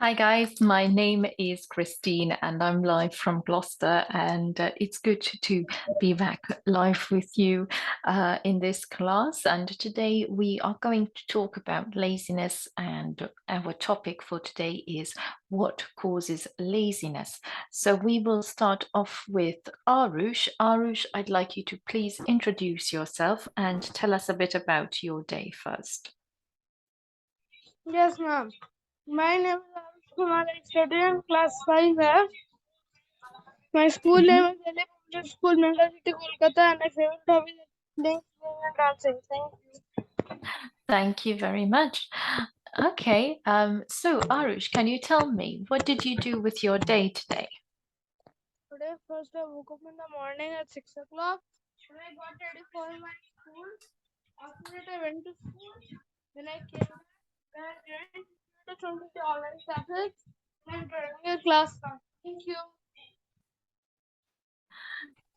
Hi guys, my name is Christine and I'm live from Gloucester, and it's good to be back live with you in this class. And today we are going to talk about laziness, and our topic for today is what causes laziness. So we will start off with Arush. Arush, I'd like you to please introduce yourself and tell us a bit about your day first. Yes, ma'am. My name is Arush Kumar. I study in class 5F. My school name is LWT Public School, Mega City, Kolkata, and my favorite hobby is playing singing and dancing. Thank you. Thank you very much. Okay, so Arush, can you tell me what did you do with your day today? Today, first I woke up in the morning at 6 o'clock. Then I got ready for my school. After that, I went to school. Then I came back. Then I joined the online classes. And I'm joining a class now. Thank you.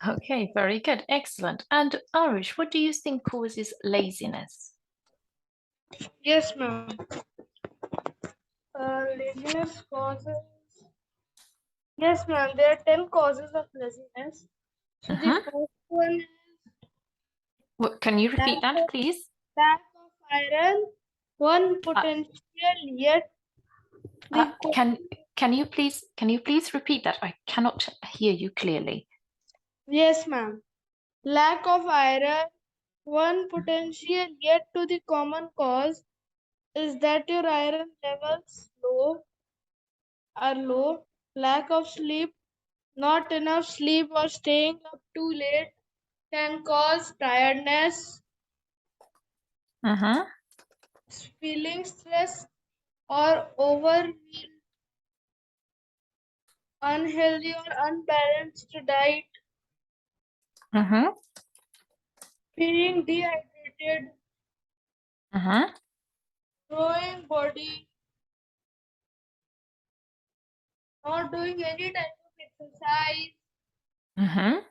Okay, very good, excellent. And Arush, what do you think causes laziness? Yes, ma'am. Laziness causes. Yes, ma'am. There are 10 causes of laziness. So the Uh-huh. first one is What, can you repeat lack that, please? of iron, one Uh, potential yet uh, the can can you please repeat that? I cannot hear you clearly. yes, ma'am. Lack of iron, one potential yet to the common cause is that your iron levels are low. Lack of sleep, not enough sleep or staying up too late can cause tiredness, Uh-huh. feeling stress or overwhelmed, unhealthy or unbalanced diet, Uh-huh. feeling dehydrated, Uh-huh. growing body, not doing any type of exercise, Uh-huh.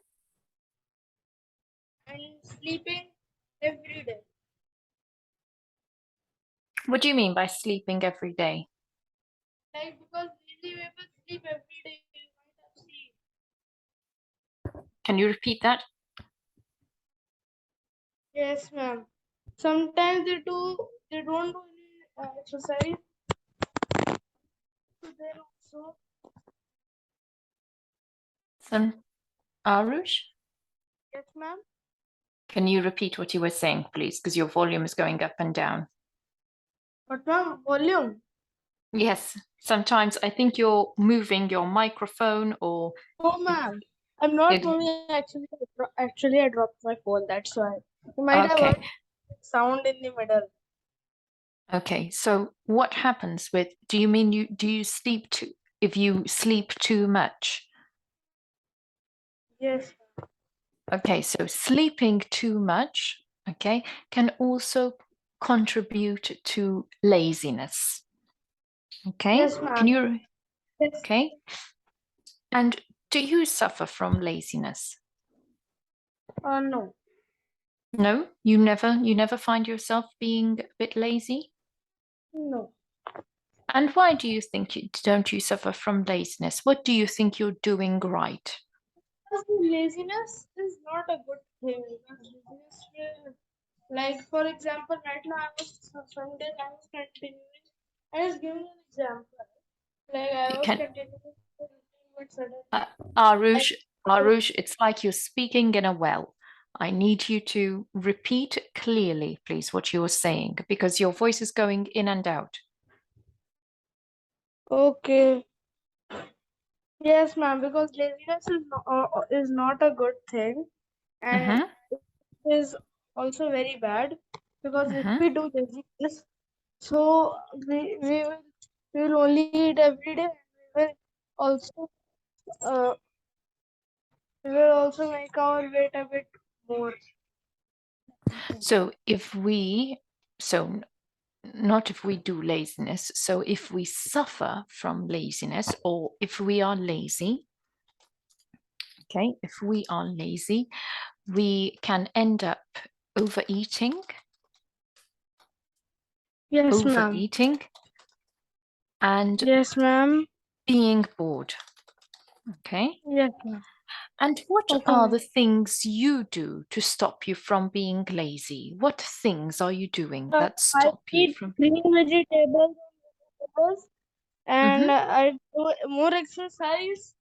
and sleeping every day. What do you mean by sleeping every day? Like because lazy people sleep every day, you might have seen. Can you repeat that? Yes, ma'am. Sometimes they don't do any exercise. So then also, Some Arush? yes, ma'am. Can you repeat what you were saying, please? Because your volume is going up and down. But ma'am, volume. Yes, sometimes I think you're moving your microphone or No, it, ma'am. I'm not it moving. Actually, I dropped my phone. That's why. You might have okay. heard sound in the middle. Okay, so what happens with, do you mean you sleep too, if you sleep too much? Yes. Okay, so sleeping too much, okay, can also contribute to laziness. Okay, Yes, ma'am. can you, Yes. okay, and do you suffer from laziness? No. No, you never find yourself being a bit lazy? No. And why do you think don't you suffer from laziness? What do you think you're doing right? Laziness is not a good thing. Because laziness will, like for example, right now some days I was continuing. I was giving an example. Like I was Can continuing, but suddenly uh, I Arush, Arush, it's like you're speaking in a well. I need you to repeat clearly, please, what you're saying, because your voice is going in and out. okay. Yes, ma'am. Because laziness is not a good thing, and Mm-hmm, it is also very bad. Because if mm-hmm. we do laziness, so we will only eat every day. We will also uh, we will also make our weight a bit more. So if we, so not if we do laziness, so if we suffer from laziness or if we are lazy, okay, if we are lazy, we can end up overeating, Yes, ma'am. overeating, and Yes, ma'am. being bored. Okay. Yes, ma'am. And what Okay, are ma'am. the things you do to stop you from being lazy? What things are you doing that I stop you eat from? green vegetables Hmm. and I do more exercise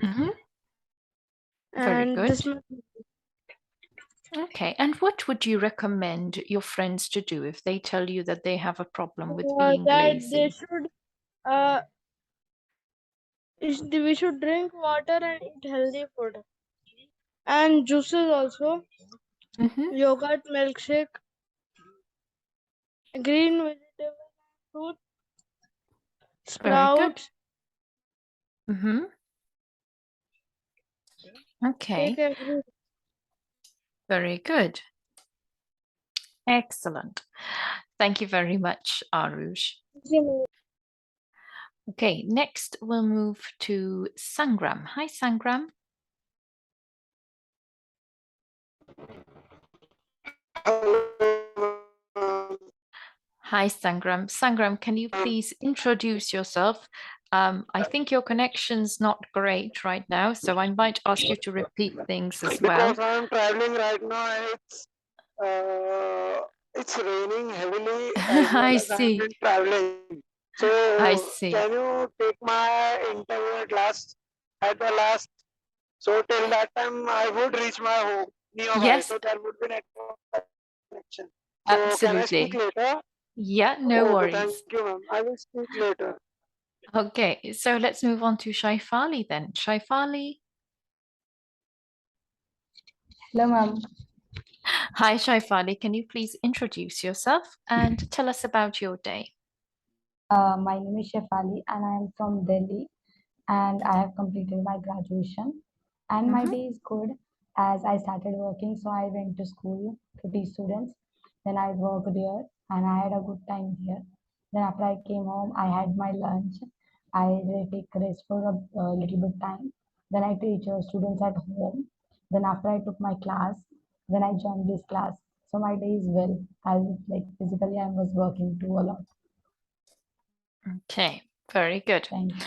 Hmm. Very and good. this much. Okay. And what would you recommend your friends to do if they tell you that they have a problem with being That they lazy? should uh we should drink water and eat healthy food and juices also, Hmm. yogurt, milkshake, green vegetable, fruit, Very good. sprouts. Hmm. Take Okay. every. Very good. Excellent. Thank you very much, Arush. Okay, next we'll move to Sangram. Hi, Sangram. Hi, Sangram. Sangram, can you please introduce yourself? I think your connection's not great right now, so I might ask you to repeat things as well. Because I'm traveling right now and it's raining heavily as well I as I've see. been traveling. I So see. can you take my interview at the last? So till that time I would reach my home nearby. Yes, So there would be network connection. So can I speak absolutely. later? Yeah, no Okay, thank worries. you, ma'am. I will speak later. Okay, so let's move on to Shaifali then. Shaifali. Hello, ma'am. Hi, Shaifali. Can you please introduce yourself and tell us about your day? My name is Shefali and I am from Delhi and I have completed my graduation. And my Hmm. day is good as I started working. So I went to school to teach students. Then I worked there and I had a good time there. Then after I came home, I had my lunch. I did take rest for a little bit time. Then I teach students at home. Then after I took my class, then I joined this class. So my day is well as like physically I was working too a lot. Okay, very good. Thank you.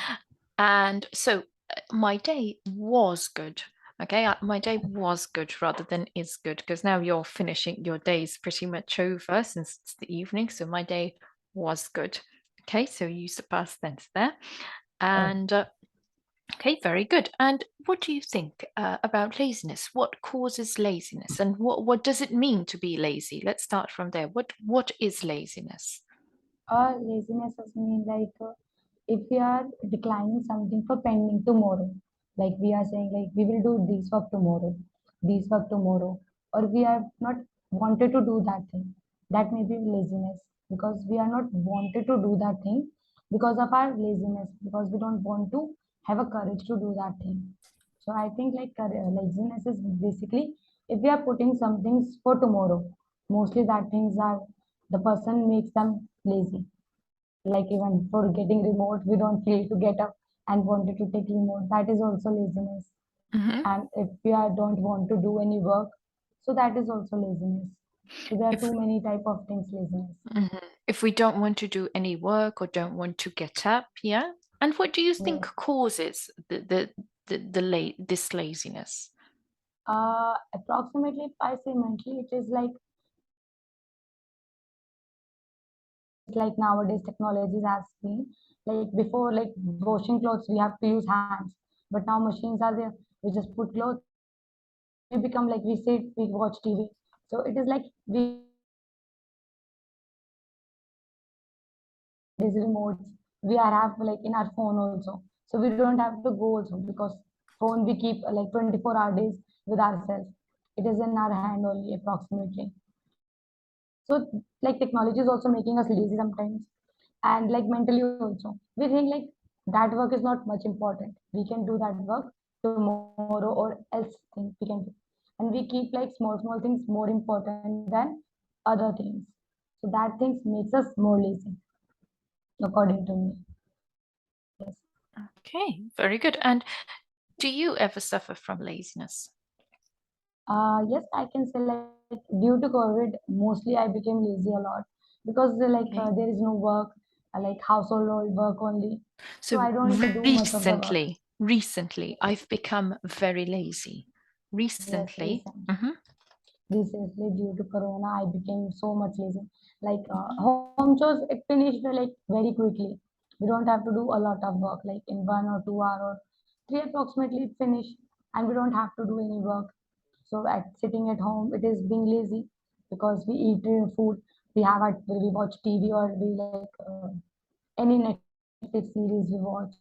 And so my day was good. Okay, my day was good rather than is good because now you're finishing your day is pretty much over since it's the evening. So my day was good. Okay, so you use the past tense there. Oh, And okay, very good. And what do you think about laziness? What causes laziness, and what does it mean to be lazy? Let's start from there. What is laziness? laziness is mean like if we are declining something for pending tomorrow, like we are saying like we will do this work tomorrow, or we have not wanted to do that thing. That may be laziness because we are not wanted to do that thing because of our laziness because we don't want to have a courage to do that thing. So I think like laziness is basically if we are putting some things for tomorrow, mostly that things are the person makes them lazy. Like even for getting remote, we don't feel to get up and wanted to take remote. That is also laziness. Hmm. And if we are don't want to do any work, so that is also laziness. So there are If too many type of things laziness. Mhm. If we don't want to do any work or don't want to get up, yeah. And what do you think Yes. causes this laziness? Approximately, if I say mentally, it is like it's like nowadays technologies has been like before like washing clothes we have to use hands, but now machines are there. We just put clothes. We become like we sit, we watch TV. So it is like we these remotes we are have like in our phone also. So we don't have to go also because phone we keep like 24-hour days with ourselves. It is in our hand only approximately. So like technology is also making us lazy sometimes. And like mentally also. We think like that work is not much important. We can do that work tomorrow or else thing we can do. And we keep like small things more important than other things. So that things makes us more lazy, according to me. Yes. Okay, very good. And do you ever suffer from laziness? Yes, I can say like due to COVID, mostly I became lazy a lot. because Okay. there is no work, like household work only. So I So don't do much of the work. recently, I've become very lazy. Yes, Recently. recent. Hmm. Recently, due to Corona, I became so much lazy. Home chores, it finished very quickly. We don't have to do a lot of work, like in 1 or 2 hours or three approximately it finished, and we don't have to do any work. So at sitting at home, it is being lazy because we eat food, we watch TV or we any Netflix series we watch.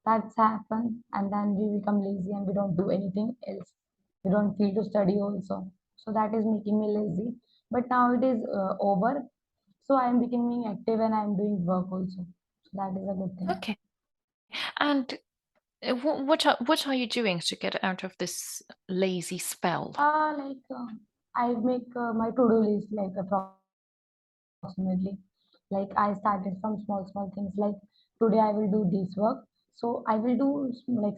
That's happened, and then we become lazy and we don't do anything else. We don't feel to study also. So that is making me lazy. But now it is over. So I am becoming active and I am doing work also. So that is a good thing. Okay. And what are you doing to get out of this lazy spell? I make my to-do list approximately. I started from small things like today I will do this work. So I will do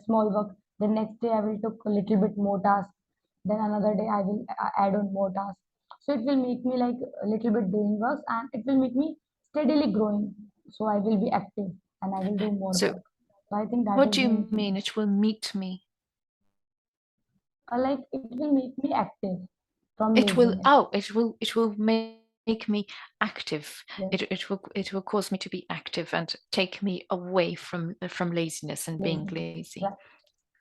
small work. The next day I will took a little bit more task. Then another day I will add on more tasks. So it will make me a little bit doing work and it will make me steadily growing. So I will be active and I will do more So work. So I think that what is do the you main mean thing. it will meet me? It will make me active from It will laziness. it will make me active. Yes, It will cause me to be active and take me away from laziness and being laziness. lazy. Right.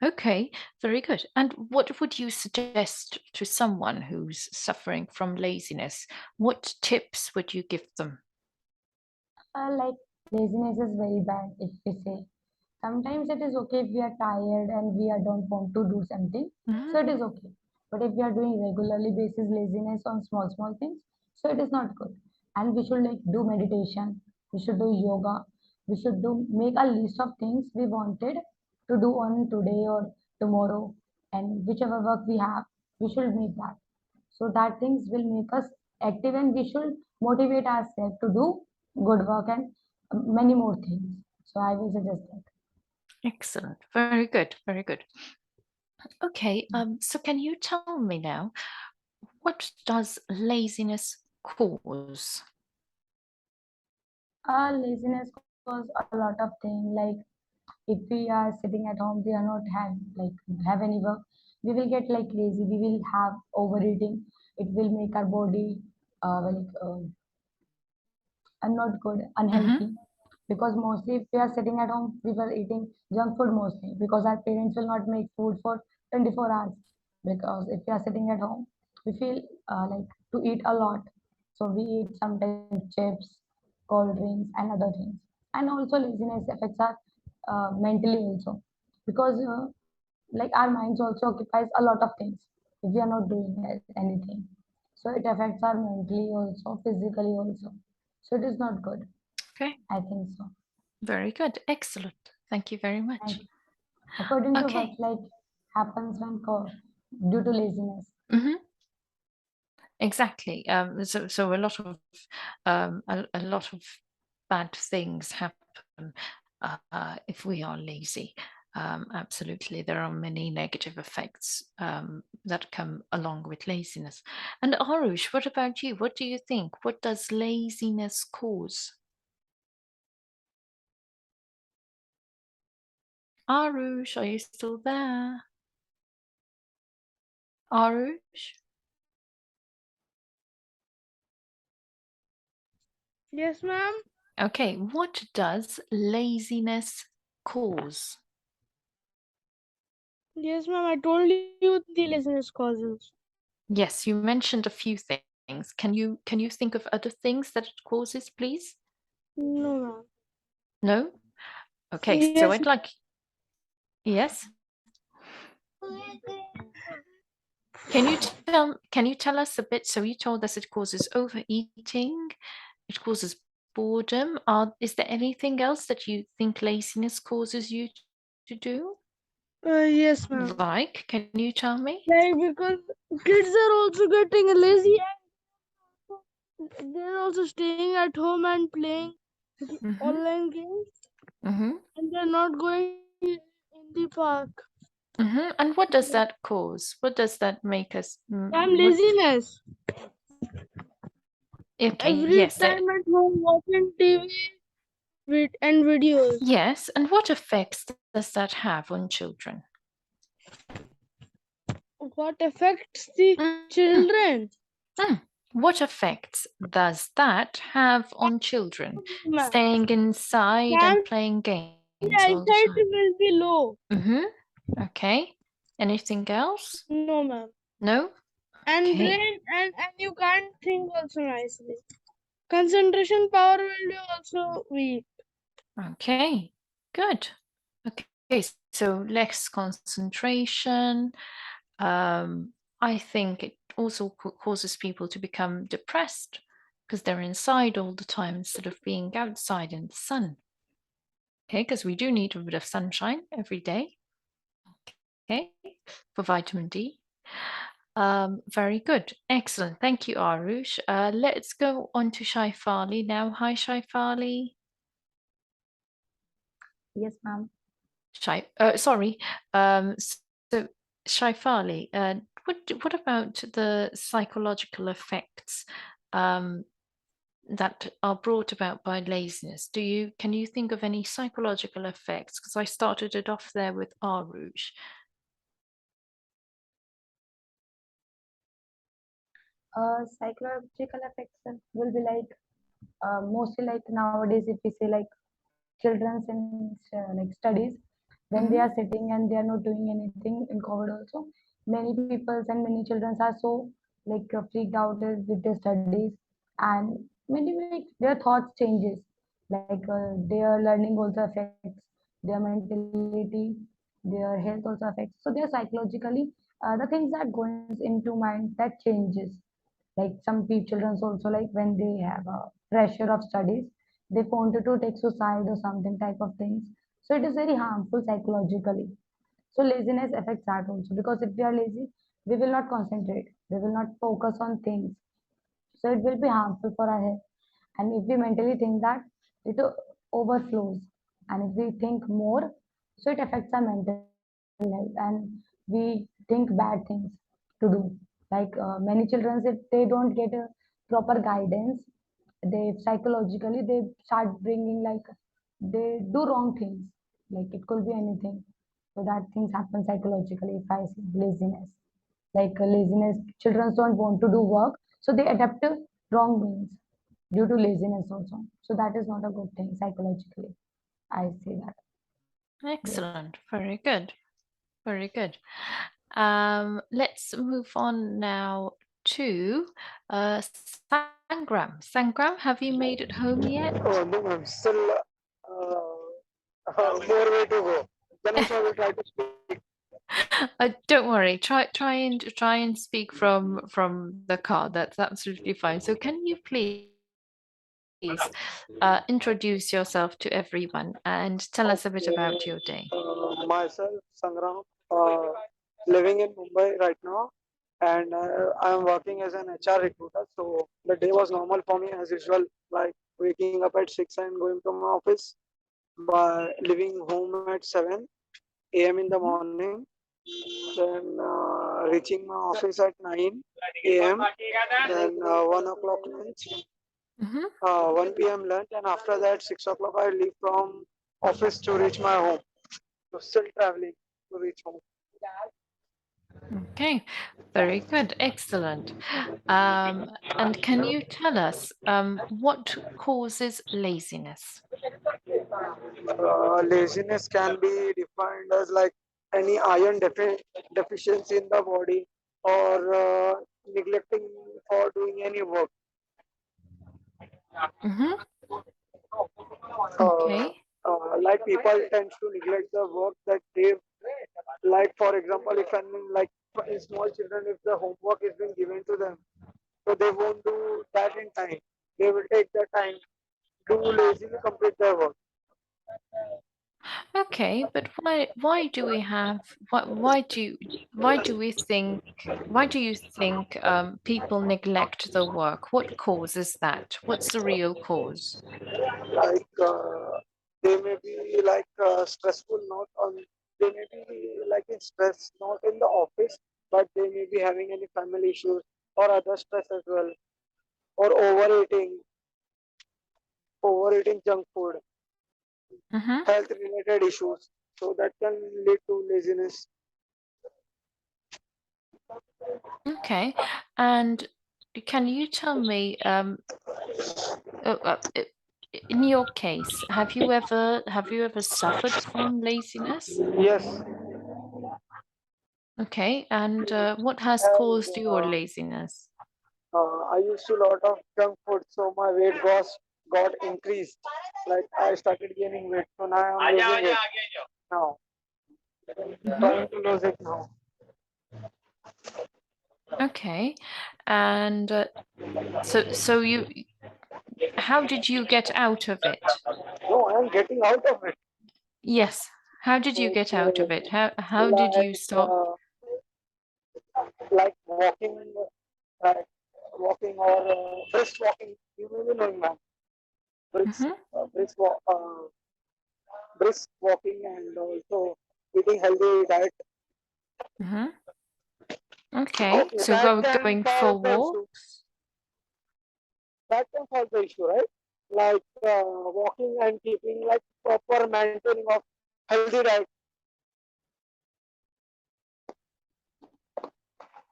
Okay, very good. And what would you suggest to someone who's suffering from laziness? What tips would you give them? Like laziness is very bad if we say. Sometimes it is okay if we are tired and don't want to do something. So Mhm. it is okay. But if we are doing regularly basis laziness on small things, so it is not good. And we should do meditation. We should do yoga. We should do make a list of things we wanted to do on today or tomorrow, and whichever work we have, we should make that. So that things will make us active and we should motivate ourselves to do good work and many more things. So I will suggest that. Excellent. Very good. Very good. Okay, so can you tell me now, what does laziness cause? Laziness cause a lot of things. If we are sitting at home, we are not have any work. We will get lazy. We will have overeating. It will make our body and not good, Hmm. unhealthy. Because mostly if we are sitting at home, we were eating junk food mostly because our parents will not make food for 24 hours. Because if we are sitting at home, we feel to eat a lot. So we eat sometimes chips, cold drinks, and other things. And also laziness affects our mentally also because our minds also occupies a lot of things if we are not doing anything. So it affects our mentally also, physically also. So it is not good. Okay, I think so. very good. Excellent. Thank you very Thank much. you. According to what Okay. happens when due to laziness. Hmm. Exactly. So a lot of bad things happen if we are lazy. Absolutely, there are many negative effects that come along with laziness. And Arush, what about you? What do you think? What does laziness cause? Arush, are you still there? Arush? Yes, ma'am. Okay, what does laziness cause? Yes, ma'am. I told you the laziness causes. Yes, you mentioned a few things. Can you think of other things that it causes, please? No, ma'am. No? Okay, so Yes, I'd like yes. Can you tell us a bit? So you told us it causes overeating, it causes boredom. Is there anything else that you think laziness causes you to do? yes, ma'am. Like, can you tell me? Because kids are also getting lazy and they're also staying at home and playing Mm-hmm. online games Mm-hmm. and they're not going in the park. Mm-hmm. And what does that cause? What does that make us? I'm What? laziness. Okay, Every yes. time at home watching TV and videos. Yes, and what effects does that have on children? What affects the Mm, children? mm. What effects does that have on children? Ma'am, Staying inside Ma'am, and playing games the all the eyesight time. will be low. Mm-hmm. Okay. Anything else? No, ma'am. No? And Okay. brain and you can't think also nicely. Concentration power will be also weak. Okay. Good. Okay, so less concentration. I think it also causes people to become depressed because they're inside all the time instead of being outside in the sun. Okay, because we do need a bit of sunshine every day. Okay, for vitamin D. Very good. Excellent. Thank you, Arush. Let's go on to Shaifali now. Hi, Shaifali. Yes, ma'am. Sorry. So Shaifali, what about the psychological effects um, that are brought about by laziness? Can you think of any psychological effects? Because I started it off there with Arush. Psychological effects will be like mostly like nowadays if we say like children's in like studies when they Mm-hmm. are sitting and they are not doing anything in COVID also, many peoples and many children are so like freaked out with their studies, and many like their thoughts changes, like their learning also affects, their mentality, their health also affects, so they are psychologically the things that goes into mind that changes. Like some children also, like when they have a pressure of studies, they wanted to take suicide or something type of things. So it is very harmful psychologically. So laziness affects that also, because if we are lazy, we will not concentrate, we will not focus on things, so it will be harmful for our health. And if we mentally think that, it overflows, and if we think more, so it affects our mental health, and we think bad things to do. Like many children, if they don't get a proper guidance, they psychologically they start bringing like they do wrong things, like it could be anything. So that things happen psychologically if I see laziness. Like laziness, children don't want to do work, so they adapt to wrong means due to laziness also. So that is not a good thing psychologically, I see that. Yes. Excellent. Very good. Very good. Let's move on now to Sangram. Sangram, have you made it home yet? Oh, no, ma'am. Still more way to go. Then also I will try to speak. Don't worry. Try and speak from the car. That's absolutely fine. So can you please introduce yourself to everyone and tell us a bit about Okay. your day? Myself, Sangram, living in Mumbai right now, and I am working as an HR recruiter. So the day was normal for me as usual, like waking up at 6 and going to my office, by leaving home at 7 a.m. in the Mhm, morning, then reaching my office at 9 a.m., then 1 o'clock lunch, mhm. 1 p.m. lunch, and after that 6 o'clock I leave from office to reach my home. So still traveling to reach home. Okay, very good, excellent. And can you tell us what causes laziness? Laziness can be defined as like any iron deficiency in the body, or neglecting for doing any work. Hmm. Uh, Okay. like people tend to neglect the work that they like. For example, if like in small children, if the homework is being given to them, so they won't do that in time. They will take the time to lazily complete their work. Okay, but why do we have why do we think why do you think people neglect the work? What causes that? What's the real cause? Like they may be like stressful, not on. They may be like in stress, not in the office, but they may be having any family issues or other stress as well. or overeating junk food, Mm-hmm. health related issues. So that can lead to laziness. Okay. And can you tell me, in your case, have you ever suffered from laziness? Yes, Okay. And what has and caused your laziness? I used to lot of junk food, so my weight got increased. Like I started gaining weight, so now I'm losing it now. Mm-hmm. Trying to lose it now. Okay. And so how did you get out of it? No, I'm getting out of it. Yes. How did you get out of Okay, it? How did you like stop? like like walking or brisk walking. You may be knowing, man. Brisk, Mm-hmm. brisk walking, and also eating healthy diet. Mm-hmm. Okay. Okay, So that can going for solve the issue. walks. That can solve the issue, right? Like walking and keeping like proper maintaining of healthy diet.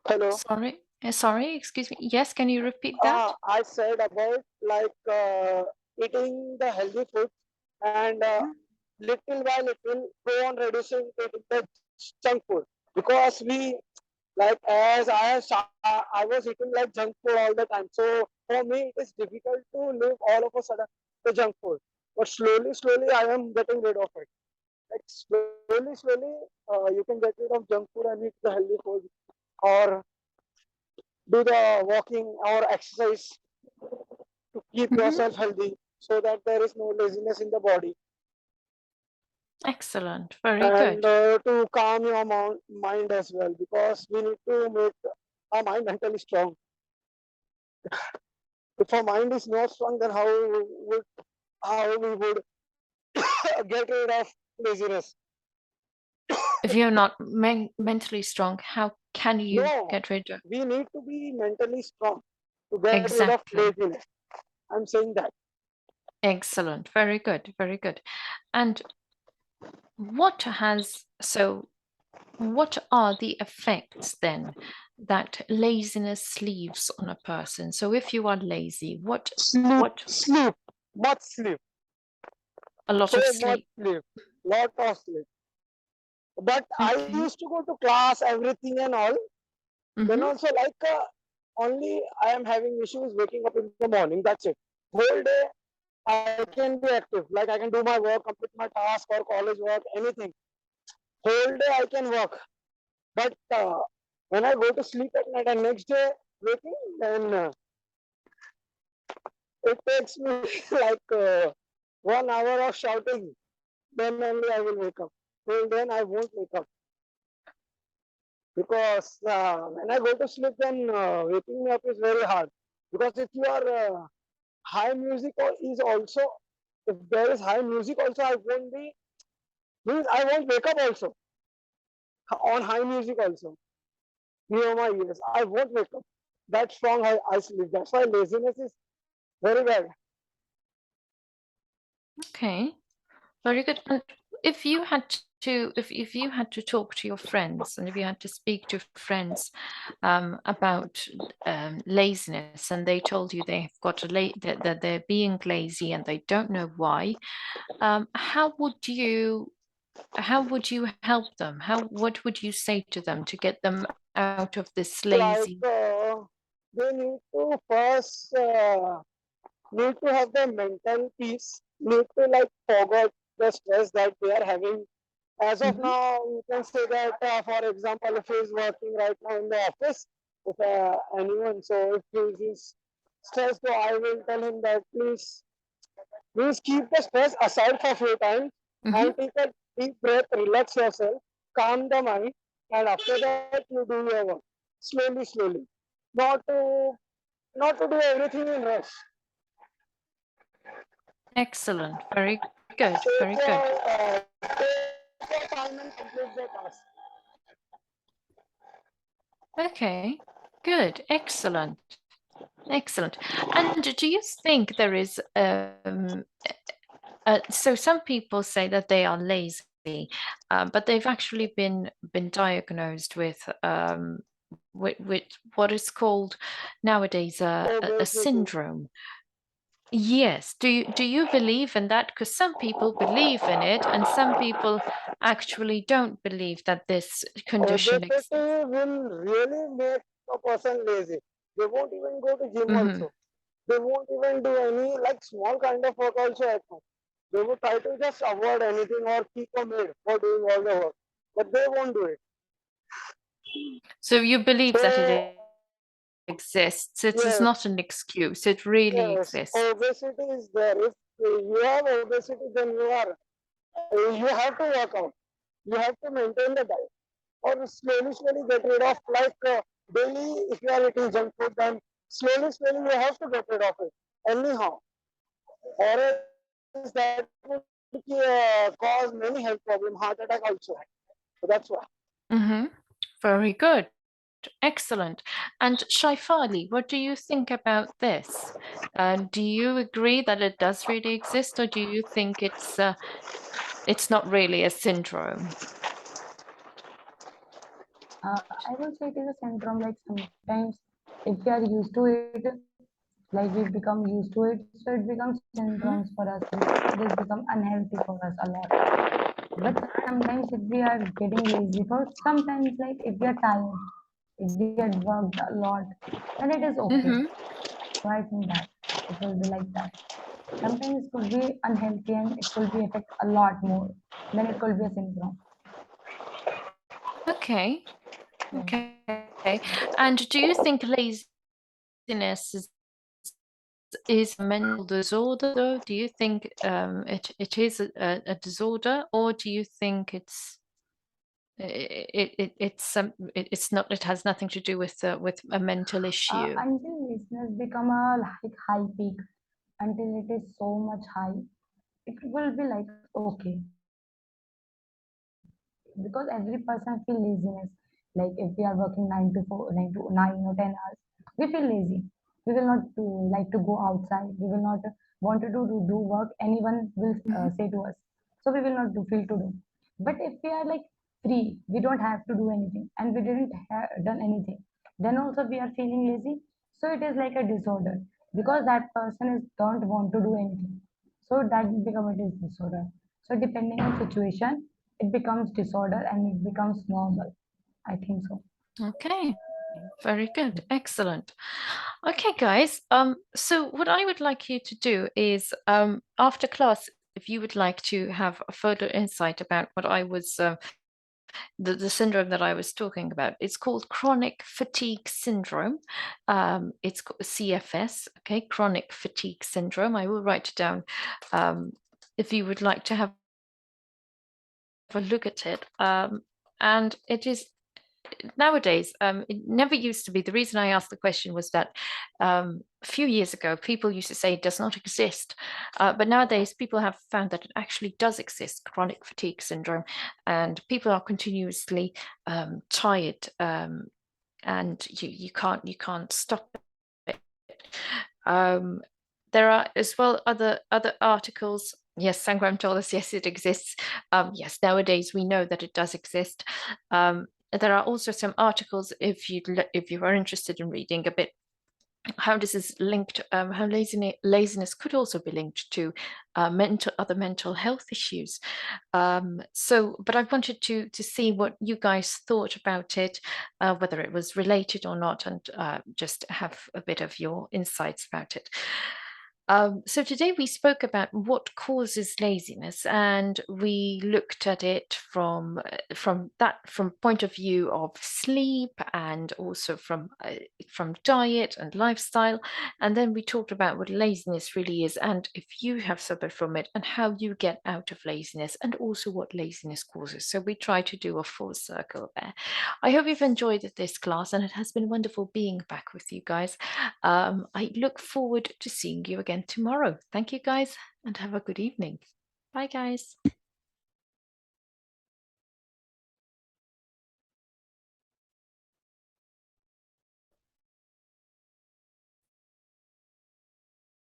Hello. Sorry, excuse me. Yes, can you repeat that? I said about like eating the healthy food and little by little go on reducing eating the junk food because we like as I was eating like junk food all the time. So for me it is difficult to leave all of a sudden the junk food. But slowly I am getting rid of it. Like slowly you can get rid of junk food and eat the healthy food or do the walking or exercise to keep Mm-hmm. yourself healthy so that there is no laziness in the body Excellent. Very and good. to calm your mind as well because we need to make our mind mentally strong. If our mind is not strong, then how we would get rid of laziness? If you're not mentally strong, how can you No, get rid of? we need to be mentally strong to get rid of Exactly. laziness. I'm saying that. Excellent. Very good. Very good. And what has so what are the effects then that laziness leaves on a person? So if you are lazy, what Sleep, much sleep, a lot so of much sleep. sleep, lot of sleep. But I Okay. used to go to class, everything and all. Then Mm-hmm. also like only I am having issues waking up in the morning. That's it. Whole day I can be active. Like I can do my work, complete my task or college work, anything. Whole day I can work. But when I go to sleep at night and next day waking, then it takes me like 1 hour of shouting. Then only I will wake up. Till then I won't wake up because when I go to sleep, then waking me up is very hard. Because if you are high music is also if there is high music also I won't be means I won't wake up also on high music also near my ears. I won't wake up. That strong I sleep. That's why laziness is very bad. Okay. Very good. And if you had to talk to your friends and if you had to speak to friends about laziness and they told you they've got that they're being lazy and they don't know why, how would you help them? What would you say to them to get them out of this Like lazy? they need to first need to have the mental peace. Need to like forget the stress that they are having. As of Mhm. now, you can say that, for example, if he is working right now in the office, if anyone, so if he is stressed, so I will tell him that please keep the stress aside for a few times Mhm. and take a deep breath, relax yourself, calm the mind, and after that you do your work slowly. Not to not to do everything in rush. Excellent. Very good. Very good. Take your time and complete the task. Okay. Good. Excellent. Excellent. And do you think there is so some people say that they are lazy, but they've actually been diagnosed with what is called nowadays a Obesity. syndrome. Yes. Do you believe in that? Because some people believe in it, and some people actually don't believe that this condition exists. Obesity will really make a person lazy. They won't even go to gym Hmm. also. They won't even do any like small kind of work also at home. They would try to just avoid anything or keep a maid for doing all the work, but they won't do it. So you believe that So it exists. It is yes, not an excuse. It really yes, exists. obesity is there. If you have obesity, then you have to work out. You have to maintain the diet, or slowly get rid of like daily. If you are eating junk food, then slowly you have to get rid of it anyhow, or else that would cause many health problems, heart attack also. So that's why. Hmm. Very good. Excellent. And Shaifali, what do you think about this? Do you agree that it does really exist, or do you think it's not really a syndrome? I will say it is a syndrome. Like sometimes, if we are used to it, like we become used to it, so it becomes syndromes for us. It has become unhealthy for us a lot. But sometimes, if we are getting lazy, for sometimes, like if we are tired, if we had worked a lot, then it is okay. Hmm. So I think that it will be like that. Sometimes it could be unhealthy and it could be affect a lot more. Then it could be a syndrome. Okay. Yeah. Okay. And do you think laziness is a mental disorder, though? Do you think it is a disorder, or do you think it's not, it has nothing to do with a mental issue? Until listeners become a like high peak, until it is so much high, it will be like okay, because every person feel laziness. Like if we are working 9 to 9 or 10 hours, we feel lazy. We will not like to go outside. We will not want to do work anyone will Mhm. say to us. So we will not feel to do. But if we are like free, we don't have to do anything, and we didn't have done anything, then also we are feeling lazy. So it is like a disorder because that person is don't want to do anything, so that become it is disorder. So depending on situation, it becomes disorder and it becomes normal. I think so. Okay, very good, excellent. Okay, guys. So what I would like you to do is, after class, if you would like to have a further insight about what I was, the syndrome that I was talking about, it's called chronic fatigue syndrome. It's CFS. Okay, chronic fatigue syndrome. I will write it down. If you would like to have a look at it, and it is nowadays, it never used to be. The reason I asked the question was that a few years ago, people used to say it does not exist. But nowadays, people have found that it actually does exist, chronic fatigue syndrome, and people are continuously tired, and you can't stop it. Um, there are as well other articles. Yes, Sangram told us, yes, it exists. Yes, nowadays we know that it does exist. There are also some articles, if you are interested in reading a bit how this is linked, how laziness could also be linked to other mental health issues. But I wanted to see what you guys thought about it, whether it was related or not, and just have a bit of your insights about it. So today we spoke about what causes laziness, and we looked at it from point of view of sleep, and also from diet and lifestyle, and then we talked about what laziness really is, and if you have suffered from it, and how you get out of laziness, and also what laziness causes. So we try to do a full circle there. I hope you've enjoyed this class, and it has been wonderful being back with you guys. I look forward to seeing you again tomorrow. Thank you, guys, and have a good evening. Bye, guys.